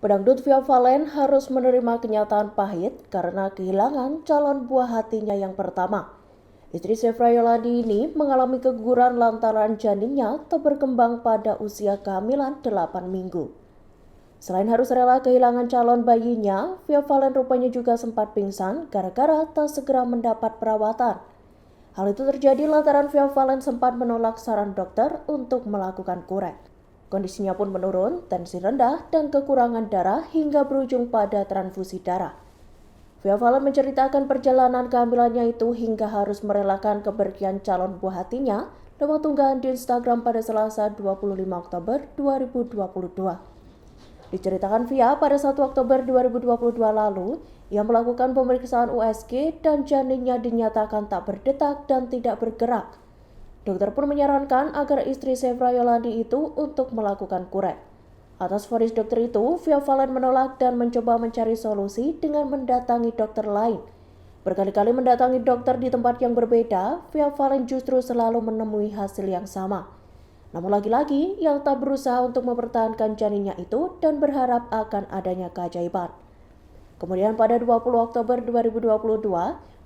Pedangdut Via Valen harus menerima kenyataan pahit karena kehilangan calon buah hatinya yang pertama. Istri Zefra Yolandi ini mengalami keguguran lantaran janinnya tak berkembang pada usia kehamilan 8 minggu. Selain harus rela kehilangan calon bayinya, Via Valen rupanya juga sempat pingsan gara-gara tak segera mendapat perawatan. Hal itu terjadi lantaran Via Valen sempat menolak saran dokter untuk melakukan kurek. Kondisinya pun menurun, tensi rendah, dan kekurangan darah hingga berujung pada transfusi darah. Via Valen menceritakan perjalanan kehamilannya itu hingga harus merelakan kepergian calon buah hatinya lewat unggahan di Instagram pada Selasa 25 Oktober 2022. Diceritakan Via pada 1 Oktober 2022 lalu, ia melakukan pemeriksaan USG dan janinnya dinyatakan tak berdetak dan tidak bergerak. Dokter pun menyarankan agar istri Zefra Yolandi itu untuk melakukan kurek. Atas vonis dokter itu, Via Valen menolak dan mencoba mencari solusi dengan mendatangi dokter lain. Berkali-kali mendatangi dokter di tempat yang berbeda, Via Valen justru selalu menemui hasil yang sama. Namun lagi-lagi, ia tak berusaha untuk mempertahankan janinnya itu dan berharap akan adanya keajaiban. Kemudian pada 20 Oktober 2022,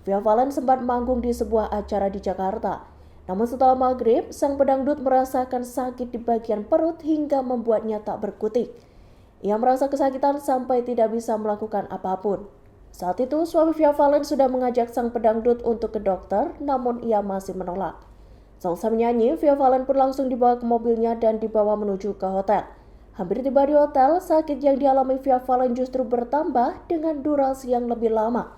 Via Valen sempat manggung di sebuah acara di Jakarta. Namun setelah maghrib, sang pedangdut merasakan sakit di bagian perut hingga membuatnya tak berkutik. Ia merasa kesakitan sampai tidak bisa melakukan apapun. Saat itu, suami Via Valen sudah mengajak sang pedangdut untuk ke dokter, namun ia masih menolak. Selesai menyanyi, Via Valen pun langsung dibawa ke mobilnya dan dibawa menuju ke hotel. Hampir tiba di hotel, sakit yang dialami Via Valen justru bertambah dengan durasi yang lebih lama.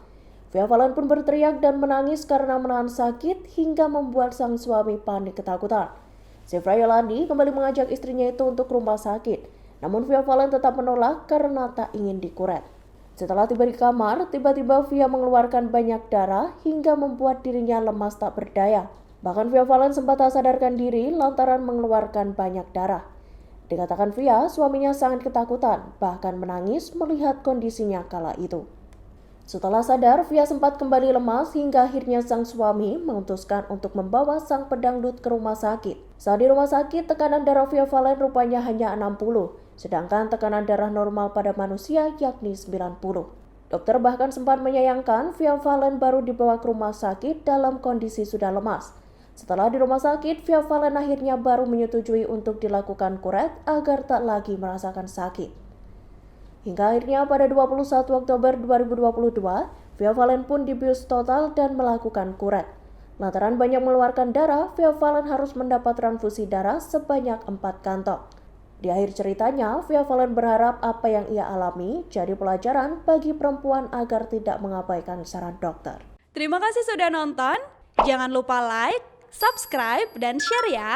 Via Valen pun berteriak dan menangis karena menahan sakit hingga membuat sang suami panik ketakutan. Zefra Yolandi kembali mengajak istrinya itu untuk rumah sakit, namun Via Valen tetap menolak karena tak ingin dikurek. Setelah tiba di kamar, tiba-tiba Via mengeluarkan banyak darah hingga membuat dirinya lemas tak berdaya. Bahkan Via Valen sempat tak sadarkan diri lantaran mengeluarkan banyak darah. Dikatakan Via, suaminya sangat ketakutan, bahkan menangis melihat kondisinya kala itu. Setelah sadar, Via sempat kembali lemas hingga akhirnya sang suami memutuskan untuk membawa sang pedangdut ke rumah sakit. Saat di rumah sakit, tekanan darah Via Valen rupanya hanya 60, sedangkan tekanan darah normal pada manusia yakni 90. Dokter bahkan sempat menyayangkan Via Valen baru dibawa ke rumah sakit dalam kondisi sudah lemas. Setelah di rumah sakit, Via Valen akhirnya baru menyetujui untuk dilakukan kurek agar tak lagi merasakan sakit. Hingga akhirnya pada 21 Oktober 2022, Via Valen pun dibius total dan melakukan kurek. Lantaran banyak mengeluarkan darah, Via Valen harus mendapat transfusi darah sebanyak 4 kantong. Di akhir ceritanya, Via Valen berharap apa yang ia alami jadi pelajaran bagi perempuan agar tidak mengabaikan saran dokter. Terima kasih sudah nonton. Jangan lupa like, subscribe, dan share ya.